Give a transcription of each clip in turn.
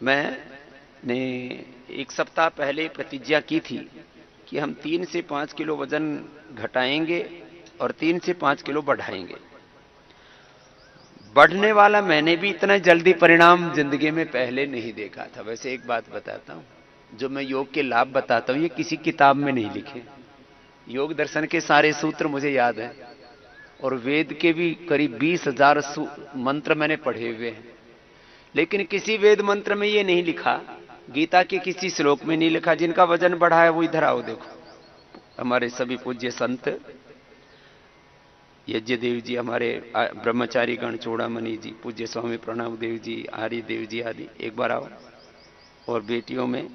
मैंने एक सप्ताह पहले प्रतिज्ञा की थी कि हम 3 से 5 किलो वजन घटाएंगे और 3 से 5 किलो बढ़ाएंगे। बढ़ने वाला मैंने भी इतना जल्दी परिणाम जिंदगी में पहले नहीं देखा था। वैसे एक बात बताता हूं, जो मैं योग के लाभ बताता हूं ये किसी किताब में नहीं लिखे। योग दर्शन के सारे सूत्र मुझे याद हैं और वेद के भी करीब 20,000 मंत्र मैंने पढ़े हुए हैं, लेकिन किसी वेद मंत्र में ये नहीं लिखा, गीता के किसी श्लोक में नहीं लिखा। जिनका वजन बढ़ा है वो इधर आओ देखो, हमारे सभी पूज्य संत यज्ञदेव जी, हमारे ब्रह्मचारी गण चूड़ामणि जी, पूज्य स्वामी प्रणव देव जी, आर्य देव जी आदि, एक बार आओ। और बेटियों में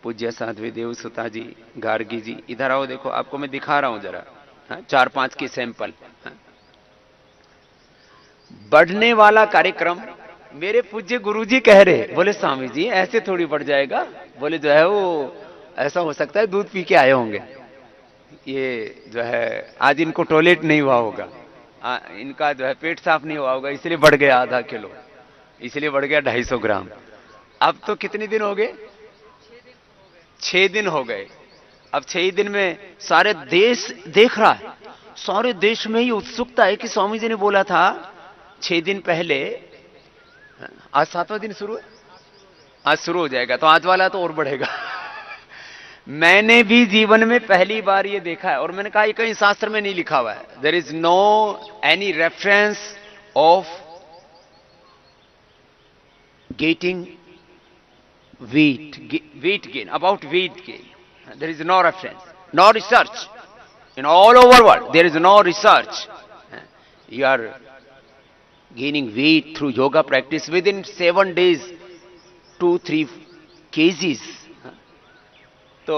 पूज्य साध्वी देव सुता जी, गार्गी जी, इधर आओ देखो, आपको मैं दिखा रहा हूं जरा, 4-5 की सैंपल। बढ़ने वाला कार्यक्रम मेरे पूज्य गुरुजी कह रहे, बोले स्वामी जी ऐसे थोड़ी बढ़ जाएगा, बोले जो है वो ऐसा हो सकता है दूध पी के आए होंगे, ये जो है आज इनको टॉयलेट नहीं हुआ होगा, इनका जो है पेट साफ नहीं हुआ होगा, इसलिए बढ़ गया आधा किलो, इसलिए बढ़ गया 250 ग्राम। अब तो कितने दिन हो गए? 6 दिन हो गए। अब 6 दिन में सारे देश देख रहा है, सारे देश में ही उत्सुकता है कि स्वामी जी ने बोला था 6 दिन पहले, आज 7वां दिन शुरू है, आज शुरू हो जाएगा, तो आज वाला तो और बढ़ेगा। मैंने भी जीवन में पहली बार ये देखा है, और मैंने कहा ये कहीं शास्त्र में नहीं लिखा हुआ है। There is no any reference of getting weight gain, about weight gain. There is no reference, no research. In all over world, there is no research. You are gaining weight through yoga practice within 7 days, 2-3 kgs. तो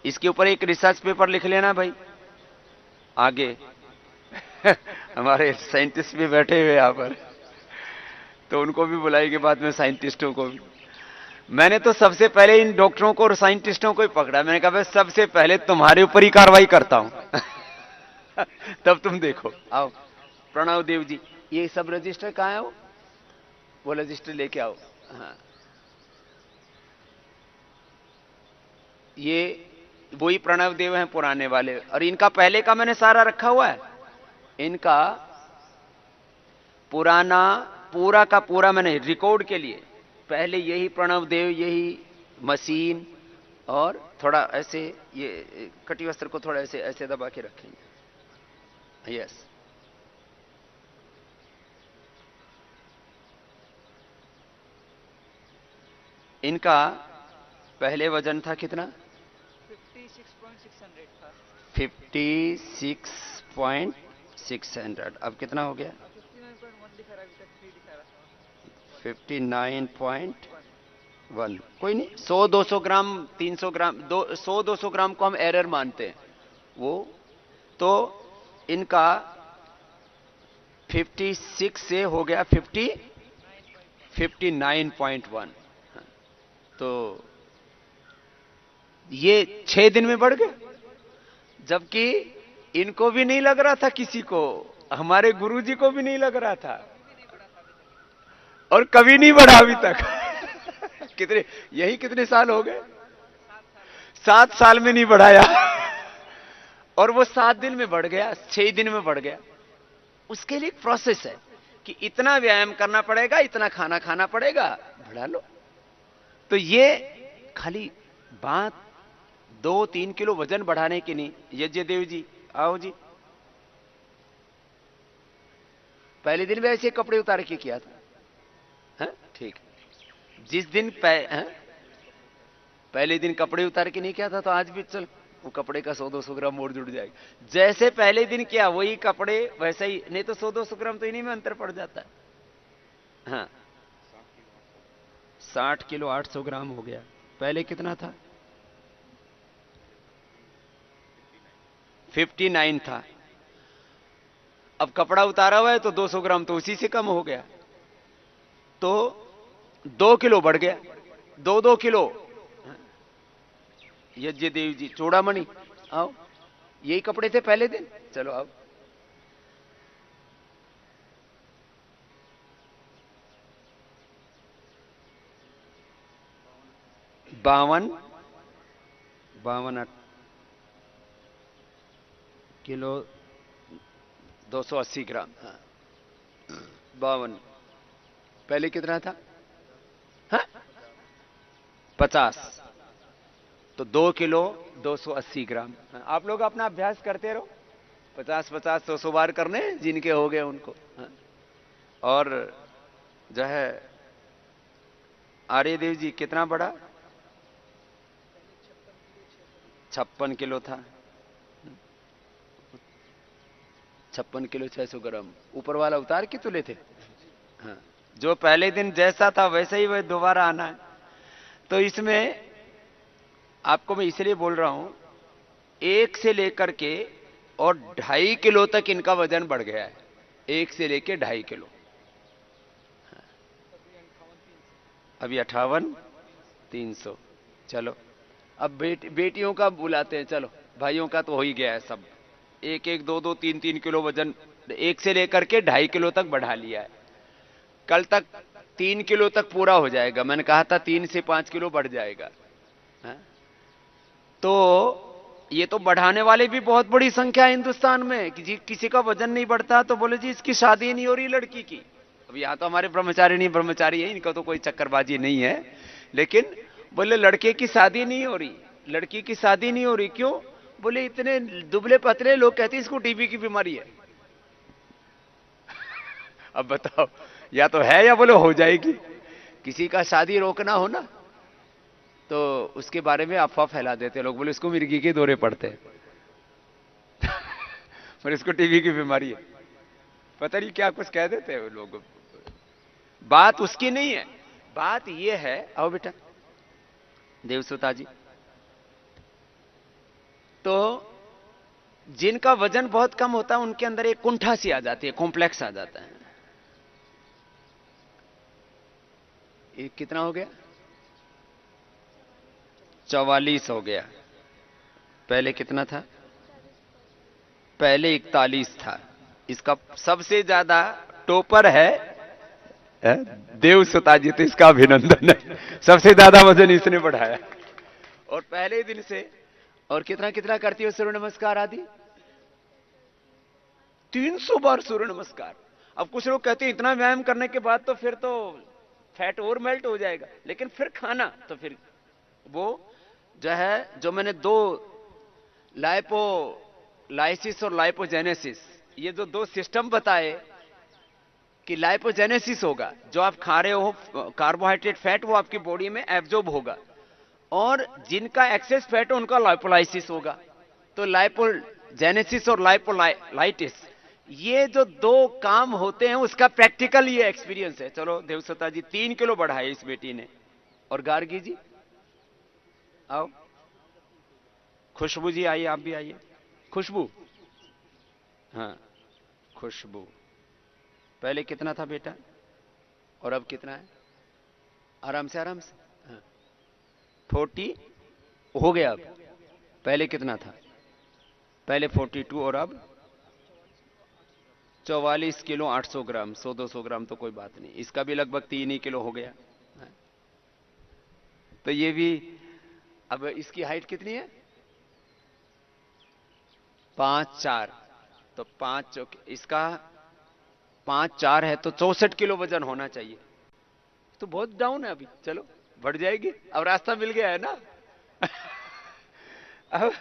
इसके ऊपर एक research paper लिख लेना भाई आगे। हमारे scientist भी बैठे हुए यहाँ पर, तो उनको भी बुलाएंगे बाद में, साइंटिस्टों को भी। मैंने तो सबसे पहले इन डॉक्टरों को और साइंटिस्टों को ही पकड़ा। मैंने कहा सबसे पहले तुम्हारे ऊपर ही कार्रवाई करता हूं। तब तुम देखो। आओ प्रणव देव जी, ये सब रजिस्टर कहां है? वो रजिस्टर लेके आओ। हाँ, ये वही प्रणव देव हैं पुराने वाले, और इनका पहले का मैंने सारा रखा हुआ है। इनका पुराना पूरा का पूरा मैंने रिकॉर्ड के लिए पहले यही प्रणव देव, यही मशीन, और थोड़ा ऐसे ये कटी वस्त्र को थोड़ा ऐसे ऐसे दबा के रखेंगे। यस, इनका पहले वजन था कितना? 56.600। अब कितना हो गया? 59.1। कोई नहीं, 100-200 ग्राम, 300 ग्राम, 100-200 ग्राम को हम एरर मानते हैं वो। तो इनका 56 से हो गया 59.1। तो ये 6 दिन में बढ़ गए, जबकि इनको भी नहीं लग रहा था, किसी को, हमारे गुरुजी को भी नहीं लग रहा था, और कभी नहीं बढ़ा अभी तक। कितने, यही कितने साल हो गए? 7 साल में नहीं बढ़ाया। और वो 7 दिन में बढ़ गया, 6 दिन में बढ़ गया। उसके लिए एक प्रोसेस है कि इतना व्यायाम करना पड़ेगा, इतना खाना खाना पड़ेगा, बढ़ा लो। तो ये खाली बात 2-3 किलो वजन बढ़ाने की नहीं। यज्ञदेव जी आओ जी, पहले दिन भी ऐसे कपड़े उतार के किया था। हाँ ठीक, जिस दिन पहले दिन कपड़े उतार के नहीं किया था, तो आज भी चल वो कपड़े का 100-200 ग्राम और जुड़ जाएगा। जैसे पहले दिन किया वही कपड़े वैसे ही, नहीं तो 100-200 ग्राम तो इन्हीं में अंतर पड़ जाता है। हाँ, 60 किलो 800 ग्राम हो गया। पहले कितना था? 59 था। अब कपड़ा उतारा हुआ है तो 200 ग्राम तो उसी से कम हो गया, तो 2 किलो बढ़ गया, 2-2 किलो। यज्ञदेव जी, चूड़ामणि आओ, यही कपड़े थे पहले दिन, चलो आओ। 52 52 किलो 280 ग्राम। हाँ 52। पहले कितना था? हाँ 50। तो 2 किलो 280 ग्राम। हाँ, आप लोग अपना अभ्यास करते रहो, 50-50 100 बार करने जिनके हो गए उनको। हाँ? और जो है आर्यदेव जी कितना बड़ा? 56 किलो था। 56 किलो 600 ग्राम। ऊपर वाला उतार के तुले थे। हाँ जो पहले दिन जैसा था वैसे ही वह दोबारा आना है। तो इसमें आपको मैं इसलिए बोल रहा हूं, 1 से लेकर के और 2.5 किलो तक इनका वजन बढ़ गया है। 1 से लेके 2.5 किलो। अभी 58-300। चलो अब बेटियों का बुलाते हैं। चलो भाइयों का तो हो ही गया है सब। 1-1 2-2 3-3 किलो वजन 1 से लेकर के 2.5 किलो तक बढ़ा लिया है। कल तक 3 किलो तक पूरा हो जाएगा। मैंने कहा था 3 से 5 किलो बढ़ जाएगा। हाँ? तो ये तो बढ़ाने वाले भी बहुत बड़ी संख्या है हिंदुस्तान में। किसी का वजन नहीं बढ़ता तो बोले जी इसकी शादी नहीं हो रही लड़की की। अब यहां तो हमारे ब्रह्मचारी नहीं ब्रह्मचारी है, इनका तो कोई चक्करबाजी नहीं है। लेकिन बोले लड़के की शादी नहीं हो रही, लड़की की शादी नहीं हो रही। क्यों? बोले इतने दुबले पतले लोग कहते हैं इसको टीबी की बीमारी है। अब बताओ, या तो है या बोले हो जाएगी। किसी का शादी रोकना हो ना तो उसके बारे में अफवाह फैला देते लोग, बोले इसको मिर्गी के दौरे पड़ते हैं। पर इसको टीबी की बीमारी है, पता नहीं क्या कुछ कह देते हैं लोग। बात उसकी नहीं है, बात यह है। आओ बेटा देवसुता जी। तो जिनका वजन बहुत कम होता है उनके अंदर एक कुंठा सी आ जाती है, कॉम्प्लेक्स आ जाता है। ये कितना हो गया? 44 हो गया। पहले कितना था? पहले 41 था। इसका सबसे ज्यादा टोपर है देवसुता जी, तो इसका अभिनंदन है। सबसे ज्यादा वजन इसने बढ़ाया और पहले दिन से। और कितना कितना करती हो सूर्य नमस्कार आदि? 300 बार सूर्य नमस्कार। अब कुछ लोग कहते हैं इतना व्यायाम करने के बाद तो फिर तो फैट और मेल्ट हो जाएगा, लेकिन फिर खाना तो फिर वो जो है, जो मैंने दो लाइपोलाइसिस और लाइपोजेनेसिस, ये जो दो सिस्टम बताए कि लाइपोजेनेसिस होगा, जो आप खा रहे हो कार्बोहाइड्रेट फैट वो आपकी बॉडी में एब्जॉर्ब होगा, और जिनका एक्सेस फैट है उनका लाइपोलाइसिस होगा। तो लाइपोजेनेसिस और लाइपोलाइटिस, ये जो दो काम होते हैं उसका प्रैक्टिकल ये एक्सपीरियंस है। चलो देवसुता जी 3 किलो बढ़ाए इस बेटी ने। और गार्गी जी आओ, खुशबू जी आइए, आप भी आइए। खुशबू, हाँ खुशबू, पहले कितना था बेटा और अब कितना है? आराम से आराम से। हाँ 40 हो गया। अब पहले कितना था? पहले 42 और अब 44 किलो 800 ग्राम। 100-200 ग्राम तो कोई बात नहीं, इसका भी लगभग 3 ही किलो हो गया। हाँ? तो ये भी। अब इसकी हाइट कितनी है? 5'4", तो 5 इसका 5'4" है तो 64 किलो वजन होना चाहिए। तो बहुत डाउन है अभी। चलो बढ़ जाएगी, अब रास्ता मिल गया है ना। अब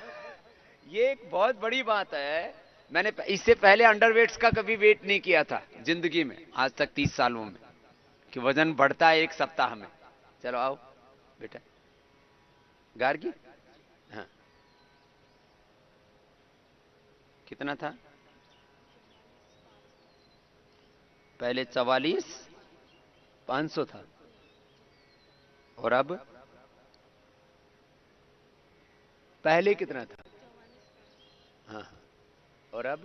ये एक बहुत बड़ी बात है। मैंने इससे पहले अंडरवेट्स का कभी वेट नहीं किया था जिंदगी में आज तक 30 सालों में, कि वजन बढ़ता है एक सप्ताह में। चलो आओ बेटा गार्गी। हाँ कितना था? पहले 44,500 था और अब पहले कितना था? हाँ हाँ, और अब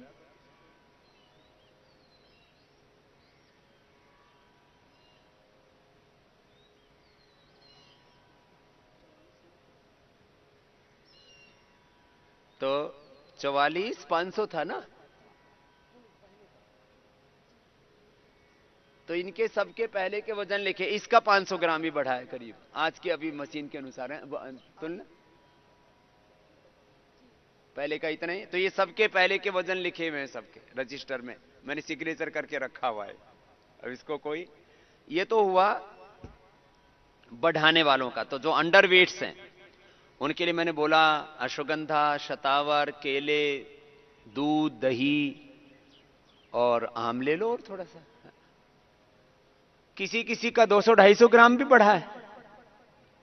तो 44,500 था ना, तो इनके सबके पहले के वजन लिखे, इसका 500 ग्राम ही बढ़ा है करीब आज की अभी मशीन के अनुसार है तुलना, पहले का इतना ही। तो ये सबके पहले के वजन लिखे हुए हैं सबके रजिस्टर में, मैंने सिग्नेचर करके रखा हुआ है। अब इसको कोई, ये तो हुआ बढ़ाने वालों का। तो जो अंडर वेट्स हैं उनके लिए मैंने बोला अश्वगंधा, शतावर, केले, दूध, दही और आम ले लो, और थोड़ा सा, किसी किसी का 200-250 ग्राम भी बढ़ा है,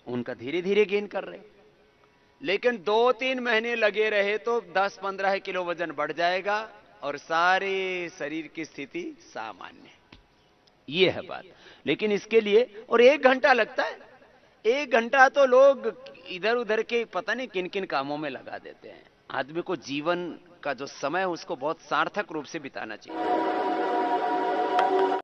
उनका धीरे धीरे गेन कर रहे। लेकिन 2-3 महीने लगे रहे तो 10-15 किलो वजन बढ़ जाएगा और सारे शरीर की स्थिति सामान्य, ये है बात। लेकिन इसके लिए और 1 घंटा लगता है, 1 घंटा तो लोग इधर उधर के पता नहीं किन किन कामों में लगा देते हैं। आदमी को जीवन का जो समय है उसको बहुत सार्थक रूप से बिताना चाहिए।